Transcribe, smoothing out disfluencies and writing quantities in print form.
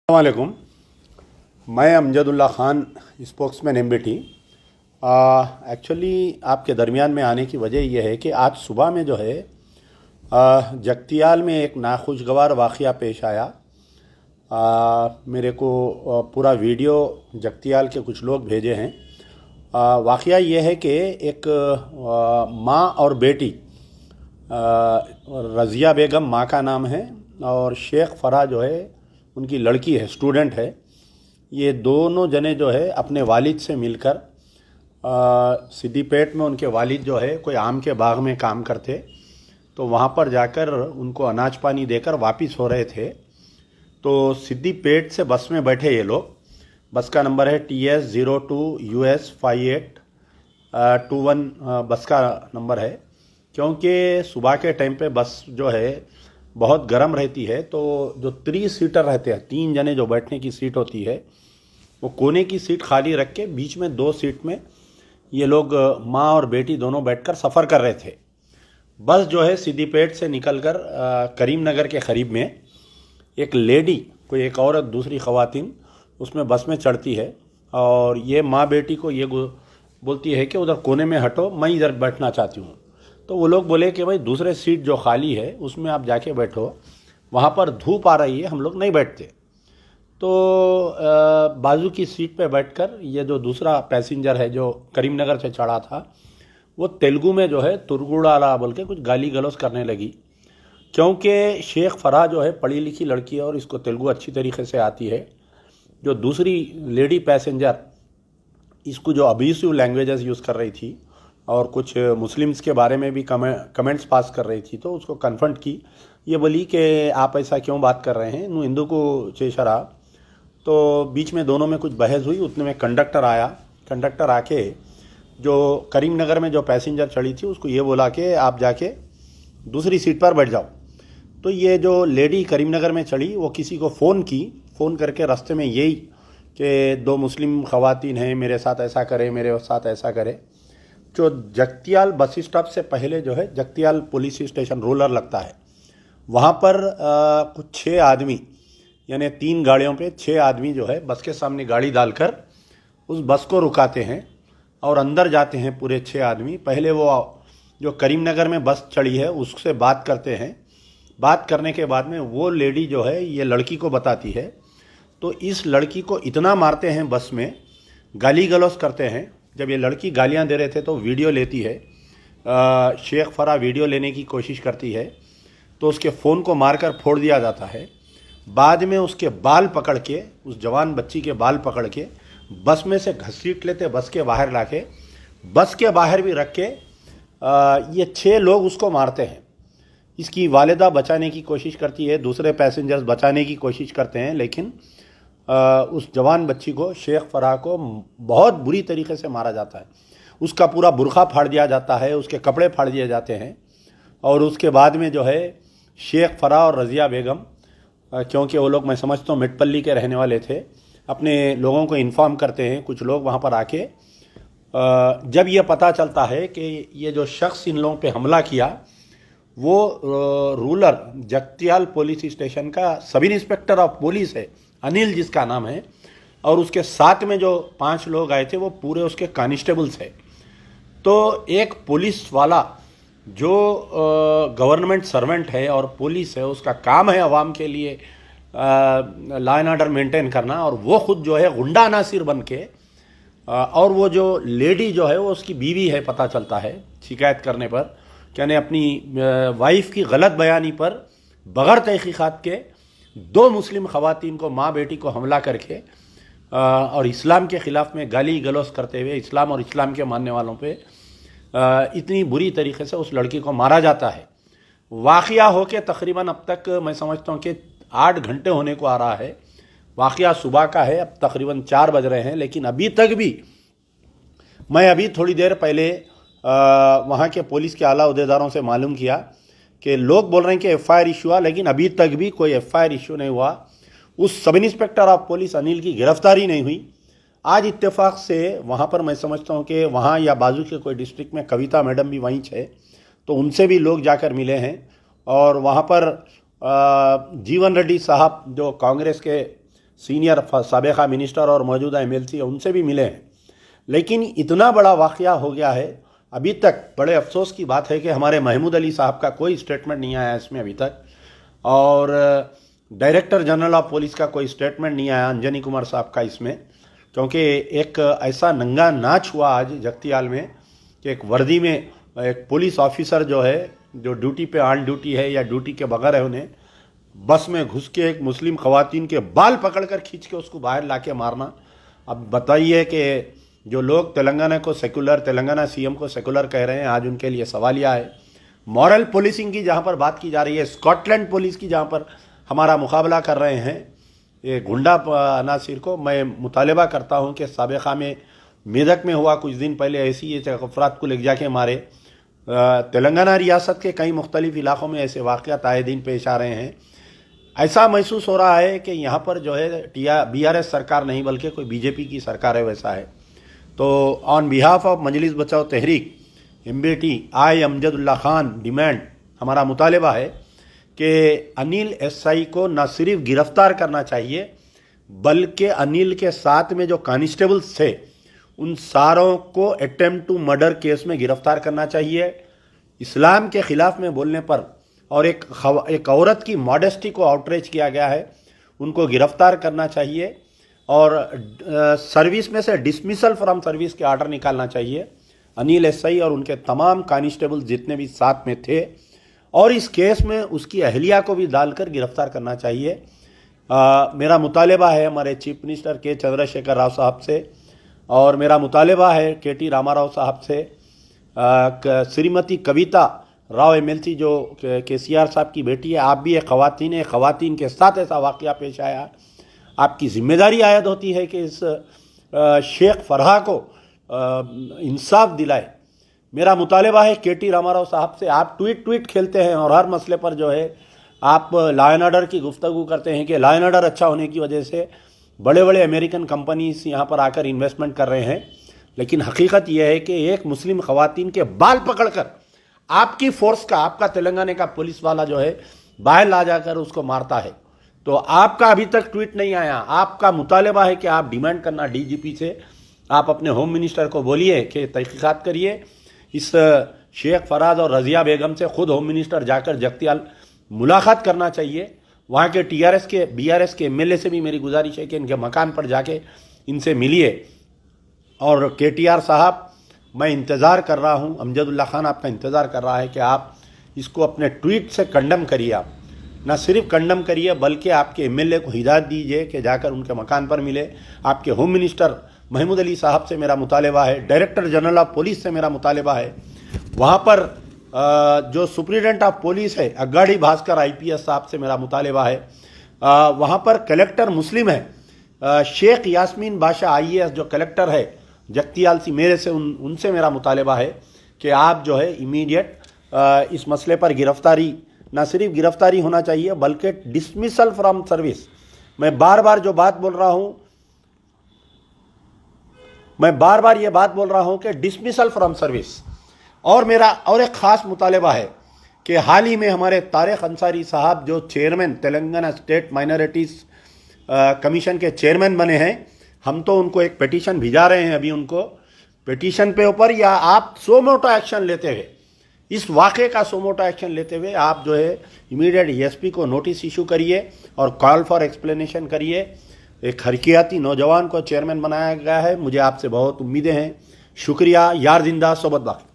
वालेकुम। मैं Amjadullah Khan, spokesman MBT. Actually आपके दरमियान में आने की वजह यह है कि आज सुबह में जो है जगतियाल में एक नाखुशगवार वाक़या पेश आया। मेरे को पूरा वीडियो जगतियाल के कुछ लोग भेजे हैं। वाक़या यह है कि एक माँ और बेटी, रज़िया बेगम माँ का नाम है और शेख फ़राह जो है उनकी लड़की है, स्टूडेंट है। ये दोनों जने जो है अपने वालिद से मिलकर सिद्दीपेट में उनके वालिद जो है कोई आम के बाग में काम करते, तो वहाँ पर जाकर उनको अनाज पानी देकर वापस हो रहे थे। तो सिद्दीपेट से बस में बैठे ये लोग। बस का नंबर है TS02US5821 बस का नंबर है। क्योंकि सुबह के टाइम पे बस जो है बहुत गर्म रहती है, तो जो 3 सीटर रहते हैं, 3 जने जो बैठने की सीट होती है, वो कोने की सीट खाली रख के बीच में 2 सीट में ये लोग माँ और बेटी दोनों बैठकर सफ़र कर रहे थे। बस जो है सिद्दीपेट से निकलकर करीमनगर के करीब में एक लेडी, कोई एक औरत, दूसरी ख़वातीन उसमें बस में चढ़ती है और ये माँ बेटी को ये बोलती है कि उधर कोने में हटो, मैं इधर बैठना चाहती हूँ। तो वो लोग बोले कि भाई दूसरे सीट जो खाली है उसमें आप जाके बैठो, वहाँ पर धूप आ रही है, हम लोग नहीं बैठते। तो बाजू की सीट पे बैठकर ये जो दूसरा पैसेंजर है जो करीमनगर से चढ़ा था, वो तेलुगु में जो है तुरगुड़ाला बोल के कुछ गाली गलौज करने लगी। क्योंकि शेख फ़राह जो है पढ़ी लिखी लड़की है और इसको तेलुगु अच्छी तरीके से आती है। जो दूसरी लेडी पैसेंजर इसको जो अब्यूसिव लैंग्वेजेस यूज़ कर रही थी और कुछ मुस्लिम्स के बारे में भी कमेंट्स पास कर रही थी, तो उसको कन्फ्रंट की। ये बोली कि आप ऐसा क्यों बात कर रहे हैं, नू हिंदू को चेशरा। तो बीच में दोनों में कुछ बहस हुई। उतने में कंडक्टर आया। कंडक्टर आके जो करीमनगर में जो पैसेंजर चढ़ी थी उसको ये बोला कि आप जाके दूसरी सीट पर बैठ जाओ। तो ये जो लेडी करीमनगर में चढ़ी वो किसी को फ़ोन करके रास्ते में यही कि 2 मुस्लिम ख़वातीन हैं, मेरे साथ ऐसा करे, मेरे साथ ऐसा करे। जो जगतियाल बस स्टॉप से पहले जो है जगतियाल पुलिस स्टेशन रूरल लगता है, वहाँ पर कुछ 6 आदमी, यानी 3 गाड़ियों पे 6 आदमी जो है बस के सामने गाड़ी डालकर उस बस को रुकाते हैं और अंदर जाते हैं पूरे 6 आदमी। पहले वो जो करीमनगर में बस चढ़ी है उससे बात करते हैं। बात करने के बाद में वो लेडी जो है ये लड़की को बताती है। तो इस लड़की को इतना मारते हैं, बस में गाली गलौज करते हैं। जब ये लड़की गालियां दे रहे थे तो वीडियो लेती है, शेख फ़राह वीडियो लेने की कोशिश करती है, तो उसके फ़ोन को मारकर फोड़ दिया जाता है। बाद में उसके बाल पकड़ के, उस जवान बच्ची के बाल पकड़ के बस में से घसीट लेते, बस के बाहर लाके, बस के बाहर भी रख के ये 6 लोग उसको मारते हैं। इसकी वालिदा बचाने की कोशिश करती है, दूसरे पैसेंजर्स बचाने की कोशिश करते हैं, लेकिन उस जवान बच्ची को, शेख फ़राह को बहुत बुरी तरीके से मारा जाता है। उसका पूरा बुरखा फाड़ दिया जाता है, उसके कपड़े फाड़ दिए जाते हैं। और उसके बाद में जो है शेख फ़राह और रज़िया बेगम, क्योंकि वो लोग मैं समझता हूँ मिटपल्ली के रहने वाले थे, अपने लोगों को इन्फॉर्म करते हैं। कुछ लोग वहाँ पर आके जब ये पता चलता है कि ये जो शख्स इन लोगों पे हमला किया वो रूरल जगतियाल पुलिस स्टेशन का सब इंस्पेक्टर ऑफ पुलिस है, अनिल जिसका नाम है, और उसके साथ में जो 5 लोग आए थे वो पूरे उसके कांस्टेबल्स है। तो एक पुलिस वाला जो गवर्नमेंट सर्वेंट है और पुलिस है, उसका काम है अवाम के लिए लॉ एंड ऑर्डर मेंटेन करना, और वो खुद जो है गुंडा नासिर बन के, और वो जो लेडी जो है वो उसकी बीवी है, पता चलता है शिकायत करने पर, यानी अपनी वाइफ की गलत बयानी पर बग़ैर तहक़ीक़ात के 2 मुस्लिम ख़वातीन को, माँ बेटी को हमला करके और इस्लाम के ख़िलाफ़ में गाली गलौज करते हुए इस्लाम और इस्लाम के मानने वालों पे इतनी बुरी तरीके से उस लड़की को मारा जाता है। वाक़या हो के तकरीबन अब तक मैं समझता हूँ कि 8 घंटे होने को आ रहा है। वाक़या सुबह का है, अब तकरीबन 4 बज रहे हैं, लेकिन अभी तक भी मैं अभी थोड़ी देर पहले वहाँ के पुलिस के आला अहदेदारों से मालूम किया कि लोग बोल रहे हैं कि FIR इशू हुआ, लेकिन अभी तक भी कोई FIR इशू नहीं हुआ। उस sub inspector of police Anil की गिरफ्तारी नहीं हुई। आज इत्तेफाक से वहाँ पर मैं समझता हूँ कि वहाँ या बाजू के कोई डिस्ट्रिक्ट में कविता मैडम भी वहीं है, तो उनसे भी लोग जाकर मिले हैं। और वहाँ पर जीवन रेड्डी साहब जो कांग्रेस के सीनियर साबिक़ा मिनिस्टर और मौजूदा MLC उनसे भी मिले हैं, लेकिन इतना बड़ा वाक़या हो गया है। अभी तक बड़े अफसोस की बात है कि हमारे महमूद अली साहब का कोई स्टेटमेंट नहीं आया इसमें अभी तक, और डायरेक्टर जनरल ऑफ पुलिस का कोई स्टेटमेंट नहीं आया अंजनी कुमार साहब का इसमें, क्योंकि एक ऐसा नंगा नाच हुआ आज जगतियाल में कि एक वर्दी में एक पुलिस ऑफिसर जो है, जो ड्यूटी पे ऑन ड्यूटी है या ड्यूटी के बगैर है, उन्हें बस में घुस के एक मुस्लिम खवातीन के बाल पकड़कर खींच के उसको बाहर लाके मारना। अब बताइए कि जो लोग तेलंगाना को सेकुलर, तेलंगाना CM को सेकुलर कह रहे हैं, आज उनके लिए सवालिया है। मॉरल पुलिसिंग की जहाँ पर बात की जा रही है, स्कॉटलैंड पुलिस की जहाँ पर हमारा मुकाबला कर रहे हैं ये गुंडा अनासिर को, मैं मुतालबा करता हूँ कि साबिक़ा में मेदक में हुआ कुछ दिन पहले ऐसी ये अफराद को ले जाके मारे। तेलंगाना रियासत के कई मुख्तलिफ इलाक़ों में ऐसे वाक़यात आए दिन पेश आ रहे हैं। ऐसा महसूस हो रहा है कि यहाँ पर जो है BRS सरकार नहीं बल्कि कोई BJP की सरकार है, वैसा है। तो ऑन बिहाफ ऑफ मजलिस बचाओ तहरीक MBT आई अमजदुल्ला खान डिमांड, हमारा मुतालबा है कि अनिल SI को न सिर्फ गिरफ़्तार करना चाहिए बल्कि अनिल के साथ में जो कांस्टेबल्स थे उन सारों को अटेम्प्ट टू मर्डर केस में गिरफ़्तार करना चाहिए। इस्लाम के ख़िलाफ़ में बोलने पर और एक औरत की मॉडेस्टी को आउटरीच किया गया है, उनको गिरफ़्तार करना चाहिए और सर्विस में से डिसमिसल फ्रॉम सर्विस के आर्डर निकालना चाहिए अनिल SI और उनके तमाम कांस्टेबल्स जितने भी साथ में थे, और इस केस में उसकी अहलिया को भी डालकर गिरफ़्तार करना चाहिए। मेरा मुतालबा है हमारे चीफ मिनिस्टर के चंद्रशेखर राव साहब से, और मेरा मुतालबा है KT रामाराव साहब से, श्रीमती कविता राव MLC जो KCR साहब की बेटी है, आप भी एक ख़वातीन है, ख़वातीन के साथ ऐसा वाक़या पेश आया, आपकी ज़िम्मेदारी आयद होती है कि इस शेख फरहा को इंसाफ दिलाए। मेरा मुतालबा है KT रामाराव साहब से, आप ट्वीट खेलते हैं और हर मसले पर जो है आप लॉ एंड ऑर्डर की गुफ्तगू करते हैं कि लॉ एंड ऑर्डर अच्छा होने की वजह से बड़े बड़े अमेरिकन कंपनीज यहाँ पर आकर इन्वेस्टमेंट कर रहे हैं, लेकिन हकीकत यह है कि एक मुस्लिम ख़वातीन के बाल पकड़कर आपकी फोर्स का, आपका तेलंगाना का पुलिस वाला जो है बाहर ला जाकर उसको मारता है। तो आपका अभी तक ट्वीट नहीं आया। आपका मुतालबा है कि आप डिमांड करना DGP से, आप अपने होम मिनिस्टर को बोलिए कि तहकीकात करिए, इस शेख फराज और रज़िया बेगम से खुद होम मिनिस्टर जाकर जगतियाल मुलाकात करना चाहिए। वहाँ के TRS के BRS के MLA से भी मेरी गुजारिश है कि इनके मकान पर जाके इनसे मिलिए। और KTR साहब, मैं इंतज़ार कर रहा हूँ, अमजदुल्ला खान आपका इंतज़ार कर रहा है कि आप इसको अपने ट्वीट से कंडम करिए। आप ना सिर्फ कंडम करिए बल्कि आपके MLA को हिदायत दीजिए कि जाकर उनके मकान पर मिले। आपके होम मिनिस्टर महमूद अली साहब से मेरा मुतालबा है, डायरेक्टर जनरल ऑफ पुलिस से मेरा मुतालबा है, वहाँ पर जो सुप्रिटेंडेंट ऑफ पुलिस है अगाड़ी भास्कर IPS साहब से मेरा मुतालबा है, वहाँ पर कलेक्टर मुस्लिम है शेख यास्मीन बादशाह IAS जो कलेक्टर है जगतियाल सी, मेरे से उनसे मेरा मुतालबा है कि आप जो है इमीडिएट इस मसले पर गिरफ्तारी, ना सिर्फ गिरफ्तारी होना चाहिए बल्कि डिसमिसल फ्रॉम सर्विस। मैं बार बार ये बात बोल रहा हूँ कि डिसमिसल फ्रॉम सर्विस। और मेरा और एक ख़ास मुतालबा है कि हाल ही में हमारे तारिक अंसारी साहब जो chairman Telangana state minorities commission के चेयरमैन बने हैं, हम तो उनको एक पिटीशन भिजा रहे हैं अभी उनको पिटीशन पे ऊपर, या आप सोमोटो एक्शन लेते हुए, इस वाक़े का सोमोटो एक्शन लेते हुए आप जो है इमीडिएट ESP को नोटिस इशू करिए और कॉल फॉर एक्सप्लेनेशन करिए। एक हरकियाती नौजवान को चेयरमैन बनाया गया है, मुझे आपसे बहुत उम्मीदें हैं। शुक्रिया। यार जिंदा सोबत बाकी।